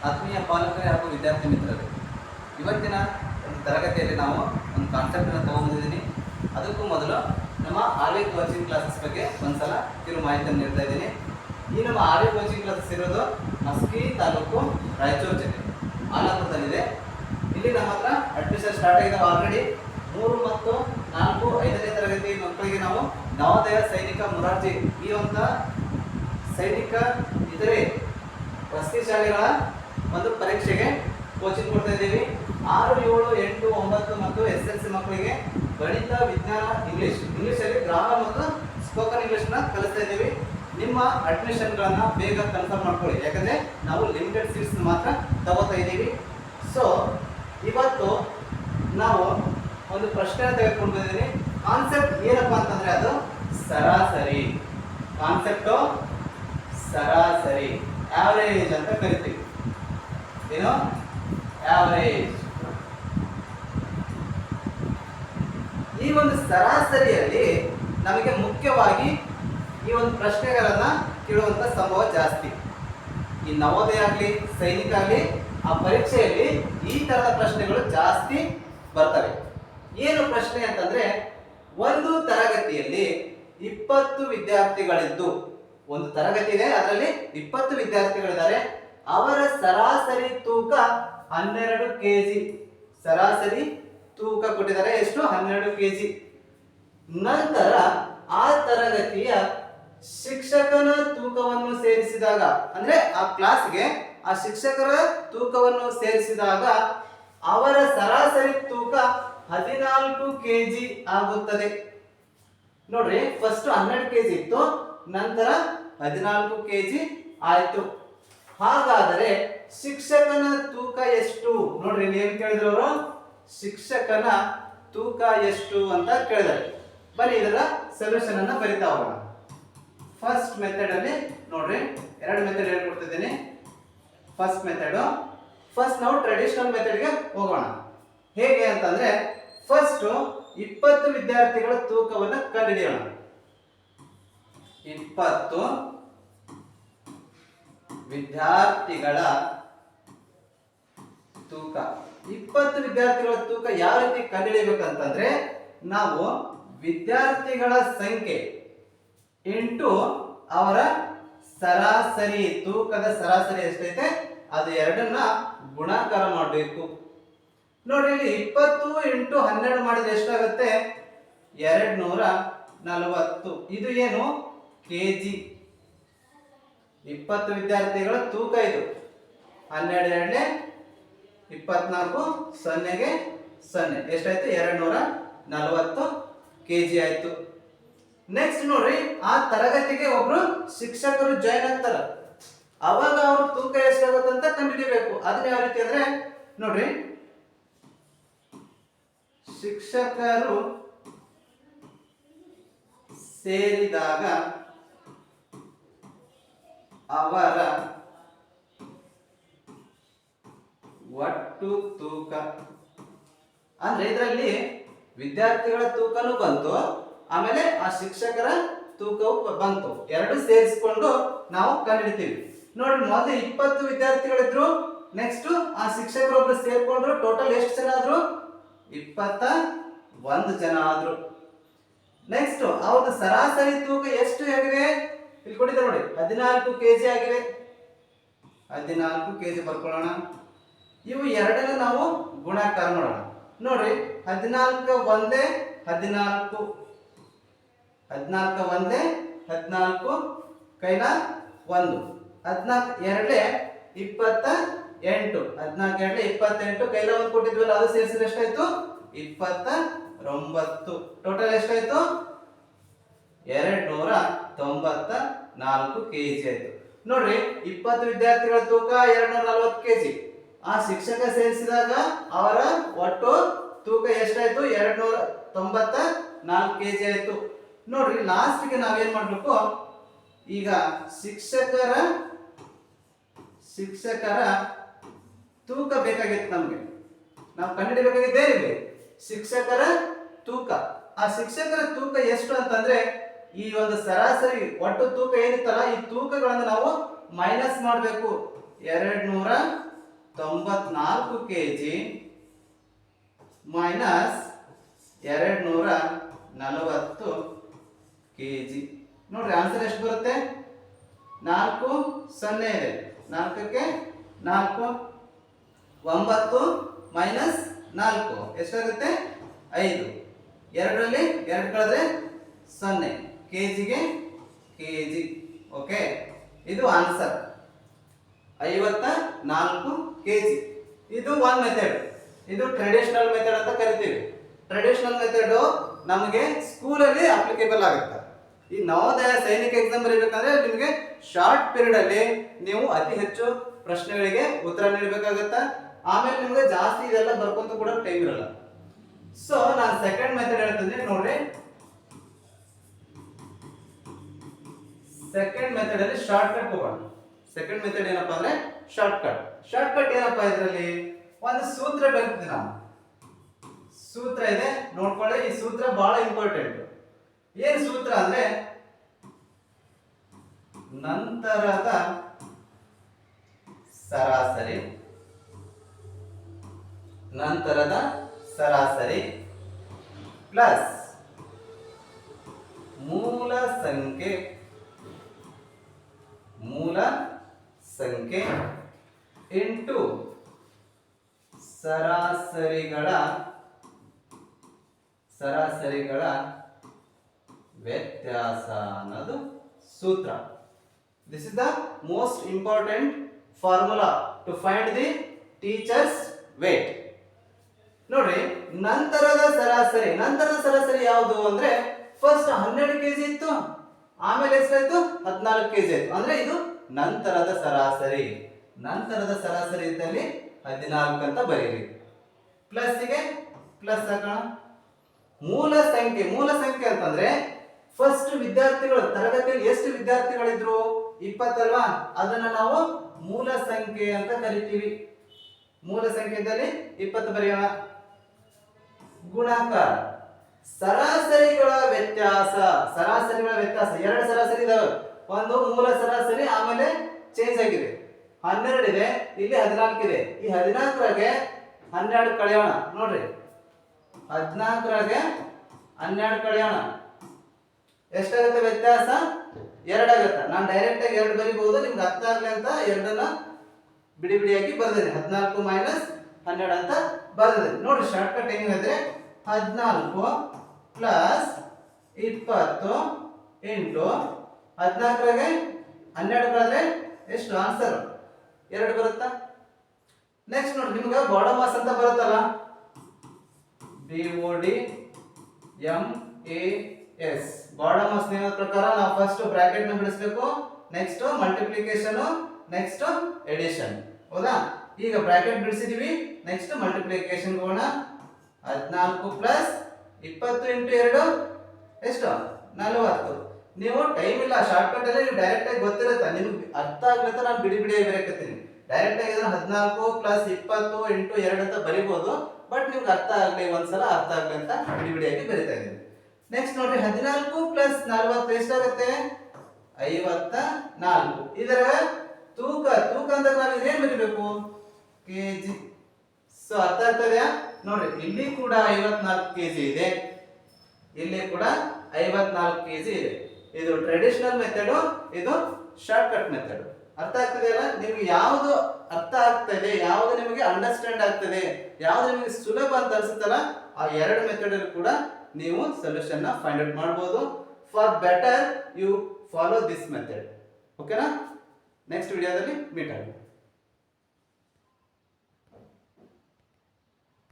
ಆತ್ಮೀಯ ಪಾಲಕರೇ ಹಾಗೂ ವಿದ್ಯಾರ್ಥಿ ಮಿತ್ರರೇ, ಇವತ್ತಿನ ಒಂದು ತರಗತಿಯಲ್ಲಿ ನಾವು ಒಂದು ಕಾನ್ಸೆಪ್ಟನ್ನು ತಗೊಂಡಿದ್ದೀನಿ. ಅದಕ್ಕೂ ಮೊದಲು ನಮ್ಮ ಆರ್ಯ ಕೋಚಿಂಗ್ ಕ್ಲಾಸಸ್ ಬಗ್ಗೆ ಒಂದ್ಸಲ ಕಿರು ಮಾಹಿತಿಯನ್ನು ನೀಡ್ತಾ ಇದ್ದೀನಿ. ಈ ನಮ್ಮ ಆರ್ಯ ಕೋಚಿಂಗ್ ಕ್ಲಾಸಸ್ ಇರೋದು ಮಸ್ಕಿ ತಾಲೂಕು, ರಾಯಚೂರು ಜಿಲ್ಲೆ, ಆಲಾಪುರದಲ್ಲಿದೆ. ಇಲ್ಲಿ ನಮ್ಮ ಹತ್ರ ಅಡ್ಮಿಷನ್ ಸ್ಟಾರ್ಟ್ ಆಗಿದ್ದಾವೆ. ಆಲ್ರೆಡಿ 3 ಮತ್ತು 4, 5ನೇ ತರಗತಿ ಮಕ್ಕಳಿಗೆ ನಾವು ನವೋದಯ, ಸೈನಿಕ, ಮೊರಾರ್ಜಿ ಈ ಒಂದು ಸೈನಿಕ ಇತರೆ ವಸತಿ ಶಾಲೆಗಳ ಒಂದು ಪರೀಕ್ಷೆಗೆ ಕೋಚಿಂಗ್ ಕೊಡ್ತಾ ಇದ್ದೀವಿ. 6, 7, 8, 9 ಮತ್ತು SSLC ಮಕ್ಕಳಿಗೆ ಗಣಿತ, ವಿಜ್ಞಾನ, ಇಂಗ್ಲಿಷಲ್ಲಿ ಗ್ರಾಮರ್ ಮತ್ತು ಸ್ಪೋಕನ್ ಇಂಗ್ಲಿಷ್ನ ಕಲಿಸ್ತಾ ಇದ್ದೀವಿ. ನಿಮ್ಮ ಅಡ್ಮಿಷನ್ಗಳನ್ನು ಬೇಗ ಕನ್ಫರ್ಮ್ ಮಾಡ್ಕೊಳ್ಳಿ, ಯಾಕಂದರೆ ನಾವು ಲಿಮಿಟೆಡ್ ಸೀಟ್ಸ್ ಮಾತ್ರ ತಗೋತಾ ಇದ್ದೀವಿ. ಸೊ ಇವತ್ತು ನಾವು ಒಂದು ಪ್ರಶ್ನೆ ತೆಗೆದುಕೊಂಡು ಬಂದಿದ್ದೀನಿ. ಕಾನ್ಸೆಪ್ಟ್ ಏನಪ್ಪ ಅಂತಂದರೆ ಅದು ಸರಾಸರಿ. ಕಾನ್ಸೆಪ್ಟು ಸರಾಸರಿ, ಆವರೇಜ್ ಅಂತ ಕರಿತೀವಿ. ಏನು ಆವರೇಜ್? ಈ ಒಂದು ಸರಾಸರಿಯಲ್ಲಿ ನಮಗೆ ಮುಖ್ಯವಾಗಿ ಈ ಒಂದು ಪ್ರಶ್ನೆಗಳನ್ನ ಕೇಳುವಂತ ಸಂಭವ ಜಾಸ್ತಿ. ಈ ನವೋದಯ ಆಗಲಿ, ಸೈನಿಕ ಆಗಲಿ, ಆ ಪರೀಕ್ಷೆಯಲ್ಲಿ ಈ ತರದ ಪ್ರಶ್ನೆಗಳು ಜಾಸ್ತಿ ಬರ್ತವೆ. ಏನು ಪ್ರಶ್ನೆ ಅಂತಂದ್ರೆ, ಒಂದು ತರಗತಿಯಲ್ಲಿ 20 ವಿದ್ಯಾರ್ಥಿಗಳಿದ್ದು, ಒಂದು ತರಗತಿ ಇದೆ, ಅದರಲ್ಲಿ 20 ವಿದ್ಯಾರ್ಥಿಗಳಿದ್ದಾರೆ. ಅವರ ಸರಾಸರಿ ತೂಕ 12 kg. ಸರಾಸರಿ ತೂಕ ಕೊಟ್ಟಿದ್ದಾರೆ ಎಷ್ಟು? 12 kg. ನಂತರ ಆ ತರಗತಿಯ ಶಿಕ್ಷಕನ ತೂಕವನ್ನು ಸೇರಿಸಿದಾಗ, ಅಂದ್ರೆ ಆ ಕ್ಲಾಸ್ಗೆ ಆ ಶಿಕ್ಷಕರ ತೂಕವನ್ನು ಸೇರಿಸಿದಾಗ ಅವರ ಸರಾಸರಿ ತೂಕ 14 kg ಆಗುತ್ತದೆ. ನೋಡ್ರಿ, ಫಸ್ಟ್ 12 kg ಇತ್ತು, ನಂತರ 14 kg ಆಯ್ತು. ಹಾಗಾದರೆ ಶಿಕ್ಷಕನ ತೂಕ ಎಷ್ಟು? ನೋಡ್ರಿ, ಏನ್ ಕೇಳಿದ್ರು ಅವರು? ಶಿಕ್ಷಕನ ತೂಕ ಎಷ್ಟು ಅಂತ ಕೇಳಿದ್ದಾರೆ. ಬನ್ನಿ ಇದರ ಸೊಲ್ಯೂಷನ್ ಅನ್ನ ಬರಿತಾ ಹೋಗೋಣ. ಫಸ್ಟ್ ಮೆಥಡ್ ಅಲ್ಲಿ ನೋಡ್ರಿ, 2 ಮೆಥಡ್ ಹೇಳ್ಕೊಡ್ತಿದ್ದೀನಿ. ಫಸ್ಟ್ ಮೆಥಡ್, ಫಸ್ಟ್ ನಾವು ಟ್ರೆಡಿಷನಲ್ ಮೆಥಡ್ಗೆ ಹೋಗೋಣ. ಹೇಗೆ ಅಂತಂದ್ರೆ, ಫಸ್ಟ್ 20 ವಿದ್ಯಾರ್ಥಿಗಳ ತೂಕವನ್ನು ಕಂಡುಹಿಡಿಯೋಣ. 20 ವಿದ್ಯಾರ್ಥಿಗಳ ತೂಕ. 20 ವಿದ್ಯಾರ್ಥಿಗಳ ತೂಕ ಯಾವ ರೀತಿ ಕಂಡುಹಿಡಿಯಬೇಕಂತಂದ್ರೆ, ನಾವು ವಿದ್ಯಾರ್ಥಿಗಳ ಸಂಖ್ಯೆ ಇಂಟು ಅವರ ಸರಾಸರಿ, ತೂಕದ ಸರಾಸರಿ ಎಷ್ಟೈತೆ ಅದು ಎರಡನ್ನ ಗುಣಾಕಾರ ಮಾಡಬೇಕು. ನೋಡ್ರಿ, ಇಲ್ಲಿ 20 ಇಂಟು 12 ಮಾಡಿದ್ರೆ ಎಷ್ಟಾಗುತ್ತೆ? 240. ಇದು ಏನು? ಕೆಜಿ. 20 ವಿದ್ಯಾರ್ಥಿಗಳ ತೂಕ ಇದು. 12 2 24, 0ಗೆ 0 ಎಷ್ಟಾಯ್ತು? 240 kg ಆಯ್ತು. ನೆಕ್ಸ್ಟ್ ನೋಡ್ರಿ, ಆ ತರಗತಿಗೆ ಒಬ್ರು ಶಿಕ್ಷಕರು ಜಾಯ್ನ್ ಆಗ್ತಾರ. ಅವಾಗ ಅವ್ರ ತೂಕ ಎಷ್ಟಾಗುತ್ತೆ ಅಂತ ಕಂಡುಹಿಡಿಯಬೇಕು. ಅದನ್ನ ಯಾವ ರೀತಿ ಅಂದ್ರೆ, ನೋಡ್ರಿ, ಶಿಕ್ಷಕರು ಸೇರಿದಾಗ ಅವರ ಒಟ್ಟು ತೂಕ. ಅಂದ್ರೆ ಇದರಲ್ಲಿ ವಿದ್ಯಾರ್ಥಿಗಳ ತೂಕನೂ ಬಂತು, ಆಮೇಲೆ ಆ ಶಿಕ್ಷಕರ ತೂಕವು ಬಂತು. ಎರಡು ಸೇರಿಸಿಕೊಂಡು ನಾವು ಕಂಡುಹಿಡಿತೀವಿ. ನೋಡ್ರಿ, ಮೊದಲು 20 ವಿದ್ಯಾರ್ಥಿಗಳಿದ್ರು, ನೆಕ್ಸ್ಟ್ ಆ ಶಿಕ್ಷಕರೊಬ್ರು ಸೇರ್ಕೊಂಡ್ರು. ಟೋಟಲ್ ಎಷ್ಟು ಜನ ಆದ್ರು? 21 ಜನ ಆದ್ರು. ನೆಕ್ಸ್ಟ್ ಅವ್ರದ್ದು ಸರಾಸರಿ ತೂಕ ಎಷ್ಟು ಆಗಿದೆ? ಇಲ್ಲಿ ಕೊಟ್ಟಿದ್ದಾರೆ ನೋಡಿ, 14 kg ಆಗಿವೆ. 14 kg ಬರ್ಕೊಳ್ಳೋಣ. ಇವು ಎರಡನ್ನು ನಾವು ಗುಣಾಕಾರ ಮಾಡೋಣ. ನೋಡ್ರಿ, 14 ಒಂದೇ 14, 14 ಒಂದೇ 14, ಕೈಲ 1, 14 ಎರಡೇ 28, 14 ಎರಡೇ 28, ಕೈಲ 1 ಕೊಟ್ಟಿದ್ವಲ್ಲ, ಅದು ಸೇರಿಸಿದ್ರೆ ಎಷ್ಟಾಯ್ತು? 29. ಟೋಟಲ್ ಎಷ್ಟಾಯ್ತು? 294 kg ಆಯ್ತು. ನೋಡ್ರಿ, 20 ವಿದ್ಯಾರ್ಥಿಗಳ ತೂಕ 240 kg. ಆ ಶಿಕ್ಷಕ ಸೇರಿಸಿದಾಗ ಅವರ ಒಟ್ಟು ತೂಕ ಎಷ್ಟಾಯ್ತು? 294 kg ಆಯ್ತು. ನೋಡ್ರಿ, ಲಾಸ್ಟ್ಗೆ ನಾವೇನ್ ಮಾಡ್ಬೇಕು? ಈಗ ಶಿಕ್ಷಕರ ತೂಕ ಬೇಕಾಗಿತ್ತು ನಮ್ಗೆ. ನಾವು ಕಂಡುಹಿಡಿಯಬೇಕಾಗಿದೆ ಇಲ್ಲಿ ಶಿಕ್ಷಕರ ತೂಕ. ಆ ಶಿಕ್ಷಕರ ತೂಕ ಎಷ್ಟು ಅಂತಂದ್ರೆ, ಈ ಒಂದು ಸರಾಸರಿ ಒಟ್ಟು ತೂಕ ಏನಿತ್ತಲ್ಲ, ಈ ತೂಕಗಳನ್ನು ನಾವು ಮೈನಸ್ ಮಾಡಬೇಕು. 240 94 kg ಮೈನಸ್ 240 kg. ನೋಡ್ರಿ ಆನ್ಸರ್ ಎಷ್ಟು ಬರುತ್ತೆ? 4 0 ಇದೆ, 4ಕ್ಕೆ 4, 9 ಮೈನಸ್ 4 ಎಷ್ಟಾಗುತ್ತೆ? 5. 2ರಲ್ಲಿ 2 ಕಳೆದ್ರೆ 0, ಕೆಜಿಗೆ ಕೆಜಿ. ಓಕೆ, ಇದು ಆನ್ಸರ್ 54 ಕೆಜಿ. ಇದು ಒನ್ ಮೆಥಡ್, ಇದು ಟ್ರೆಡಿಷನಲ್ ಮೆಥಡ್ ಅಂತ ಕರಿತೀವಿ. ಟ್ರೆಡಿಷನಲ್ ಮೆಥಡ್ ನಮಗೆ ಸ್ಕೂಲಲ್ಲಿ ಅಪ್ಲಿಕೇಬಲ್ ಆಗುತ್ತೆ. ಈ ನವೋದಯ ಸೈನಿಕ ಎಕ್ಸಾಮ್ ಬರೀಬೇಕಂದ್ರೆ ನಿಮಗೆ ಶಾರ್ಟ್ ಪೀರಿಯಡ್ ಅಲ್ಲಿ ನೀವು ಅತಿ ಹೆಚ್ಚು ಪ್ರಶ್ನೆಗಳಿಗೆ ಉತ್ತರ ನೀಡಬೇಕಾಗತ್ತೆ. ಆಮೇಲೆ ನಿಮಗೆ ಜಾಸ್ತಿ ಇದೆಲ್ಲ ಬರ್ಕೊಂತ ಕೂಡ ಟೈಮ್ ಇರಲ್ಲ. ಸೊ ನಾನು ಸೆಕೆಂಡ್ ಮೆಥಡ್ ಹೇಳ್ತೀನಿ ನೋಡ್ರಿ. ಸೆಕೆಂಡ್ ಮೆಥಡ್ ಅಲ್ಲಿ ಶಾರ್ಟ್ ಕಟ್ ಹೋಗೋಣ. ಸೆಕೆಂಡ್ ಮೆಥಡ್ ಏನಪ್ಪಾ ಅಂದ್ರೆ ಶಾರ್ಟ್ ಕಟ್. ಶಾರ್ಟ್ ಕಟ್ ಏನಪ್ಪಾ, ಇದರಲ್ಲಿ ಒಂದು ಸೂತ್ರ ಬರ್ತದೆ. ನಾವು ಸೂತ್ರ ಇದೆ ನೋಡ್ಕೊಳ್ಳಿ. ಈ ಸೂತ್ರ ಬಹಳ ಇಂಪಾರ್ಟೆಂಟ್. ಏನ್ ಸೂತ್ರ ಅಂದ್ರೆ ನಂತರದ ಸರಾಸರಿ, ನಂತರದ ಸರಾಸರಿ ಪ್ಲಸ್ ಮೂಲ ಸಂಖ್ಯೆ, ಮೂಲ ಸಂಖ್ಯೆ ಇಂಟು ಸರಾಸರಿಗಳ ವ್ಯತ್ಯಾಸ ಅನ್ನೋದು ಸೂತ್ರ. This is the most important formula to find the teachers weight. ನೋಡ್ರಿ, ನಂತರದ ಸರಾಸರಿ, ನಂತರದ ಸರಾಸರಿ ಯಾವುದು ಅಂದ್ರೆ ಫಸ್ಟ್ 12 ಕೆಜಿ ಇತ್ತು, ಆಮೇಲೆ ಎಷ್ಟಾಯ್ತು? 14 ಕೆಜಿ ಆಯ್ತು. ಅಂದ್ರೆ ಇದು ನಂತರದ ಸರಾಸರಿ. ನಂತರದ ಸರಾಸರಿ ಇದ್ದಲ್ಲಿ 14 ಅಂತ ಬರೀರಿ. ಪ್ಲಸ್ಗೆ ಪ್ಲಸ್ ಹಾಕೋಣ. ಮೂಲ ಸಂಖ್ಯೆ, ಮೂಲ ಸಂಖ್ಯೆ ಅಂತಂದ್ರೆ ಫಸ್ಟ್ ವಿದ್ಯಾರ್ಥಿಗಳು ತರಗತಿಯಲ್ಲಿ ಎಷ್ಟು ವಿದ್ಯಾರ್ಥಿಗಳಿದ್ರು? 20 ಅಲ್ವಾ? ಅದನ್ನ ನಾವು ಮೂಲ ಸಂಖ್ಯೆ ಅಂತ ಕರಿತೀವಿ. ಮೂಲ ಸಂಖ್ಯೆಯಲ್ಲಿ 20 ಬರೆಯೋಣ. ಗುಣಾಕಾರ ಸರಾಸರಿಗಳ ವ್ಯತ್ಯಾಸ, ಸರಾಸರಿಗಳ ವ್ಯತ್ಯಾಸ. 2 ಸರಾಸರಿ ಇದಾವೆ, ಒಂದು ಮೂಲ ಸರಾಸರಿ ಆಮೇಲೆ ಚೇಂಜ್ ಆಗಿದೆ. 12 ಇದೆ, ಇಲ್ಲಿ 14 ಇದೆ. ಈ 14ರಾಗೆ 12 ಕಳೆಯೋಣ. ನೋಡ್ರಿ, 14ರಾಗೆ 12 ಕಳೆಯೋಣ. ಎಷ್ಟಾಗುತ್ತೆ ವ್ಯತ್ಯಾಸ? 2 ಆಗುತ್ತೆ. ನಾನು ಡೈರೆಕ್ಟ್ ಆಗಿ 2 ಬರೀಬಹುದು, ನಿಮ್ಗೆ ಅರ್ಥ ಆಗ್ಲಿ ಅಂತ 2ನ್ನ ಬಿಡಿ ಬಿಡಿಯಾಗಿ ಬರ್ದೇನೆ. 14 ಮೈನಸ್ 12 ಅಂತ ಬರ್ದೇನೆ. ನೋಡ್ರಿ, ಶಾರ್ಟ್ ಕಟ್ ಹೆಂಗಂದ್ರೆ 14 ಪ್ಲಸ್ 20 ಇಂಟು 14ರಾಗೆ 12 ಕಳೆದ್ರೆ ಎಷ್ಟು? ಆನ್ಸರ್ 2 ಬರುತ್ತಾ? ನೆಕ್ಸ್ಟ್ ನೋಡಿ, ನಿಮ್ಗೆ ಬಾರ್ಡರ್ ಮಾಸ್ ಅಂತ ಬರುತ್ತಲ್ಲ, BOD MAS. ಬಾರ್ಡರ್ ಮಾಸ್ ನಿಯಮ ಪ್ರಕಾರ ನಾವು ಫಸ್ಟ್ ಬ್ರಾಕೆಟ್ ನ ಬಿಡಿಸಬೇಕು, ನೆಕ್ಸ್ಟ್ ಮಲ್ಟಿಪ್ಲಿಕೇಶನ್, ನೆಕ್ಸ್ಟ್ ಎಡಿಷನ್. ಹೌದಾ? ಈಗ ಬ್ರಾಕೆಟ್ ಬಿಡಿಸಿದೀವಿ, ನೆಕ್ಸ್ಟ್ ಮಲ್ಟಿಪ್ಲಿಕೇಶನ್ ಹೋಗೋಣ. 14 ಪ್ಲಸ್ 20 ಇಂಟು 2 ಎಷ್ಟು? 40. ನೀವು ಟೈಮ್ ಇಲ್ಲ, ಶಾರ್ಟ್ ಕಟ್ ಅಲ್ಲಿ ನೀವು ಡೈರೆಕ್ಟ್ ಆಗಿ ಗೊತ್ತಿರುತ್ತೆ, ನಿಮ್ಗೆ ಅರ್ಥ ಆಗ್ಲತ್ತ ನಾನು ಬಿಡಿ ಬಿಡಿಯಾಗಿ ಬರೆಯಕತ್ತೀನಿ. ಡೈರೆಕ್ಟ್ ಆಗಿ 14 ಪ್ಲಸ್ 20 ಇಂಟು 2 ಅಂತ ಬರಿಬಹುದು, ಬಟ್ ನಿಮ್ಗೆ ಅರ್ಥ ಆಗ್ಲಿ, ಒಂದ್ಸಲ ಅರ್ಥ ಆಗ್ಲಿ ಅಂತ ಬಿಡಿ ಬಿಡಿಯಾಗಿ ಬರಿತಾ ಇದ್ದೀನಿ. ನೆಕ್ಸ್ಟ್ ನೋಡ್ರಿ, 14 ಪ್ಲಸ್ 40 ಎಷ್ಟಾಗುತ್ತೆ? 54. ಇದರ ತೂಕ, ತೂಕ ಅಂತ ನಾವು ಏನ್ ಬರಿಬೇಕು? ಕೆಜಿ. ಸೊ ಅರ್ಥ ಆಗ್ತದೆಯಾ? ನೋಡ್ರಿ, ಇಲ್ಲಿ ಕೂಡ 54 ಕೆಜಿ ಇದೆ, ಇಲ್ಲಿ ಕೂಡ 54 ಕೆಜಿ ಇದೆ. ಇದು ಟ್ರೆಡಿಷನಲ್ ಮೆಥಡ್, ಇದು ಶಾರ್ಟ್ ಕಟ್ ಮೆಥಡ್. ಅರ್ಥ ಆಗ್ತದೆಯಲ್ಲ? ನಿಮ್ಗೆ ಯಾವುದು ಅರ್ಥ ಆಗ್ತದೆ, ಯಾವುದು ನಿಮಗೆ ಅಂಡರ್ಸ್ಟ್ಯಾಂಡ್ ಆಗ್ತದೆ, ಯಾವುದು ನಿಮಗೆ ಸುಲಭ ಅಂತ ಅನ್ಸುತ್ತಲ್ಲ, ಆ 2 ಮೆಥಡ್ ಅಲ್ಲಿ ಕೂಡ ನೀವು ಸೊಲ್ಯೂಷನ್ ನ ಫೈಂಡ್ ಔಟ್ ಮಾಡಬಹುದು. For better you follow this method. ಓಕೆನಾ? ನೆಕ್ಸ್ಟ್ ವಿಡಿಯೋದಲ್ಲಿ ಮೀಟ್ ಆಗೋಣ.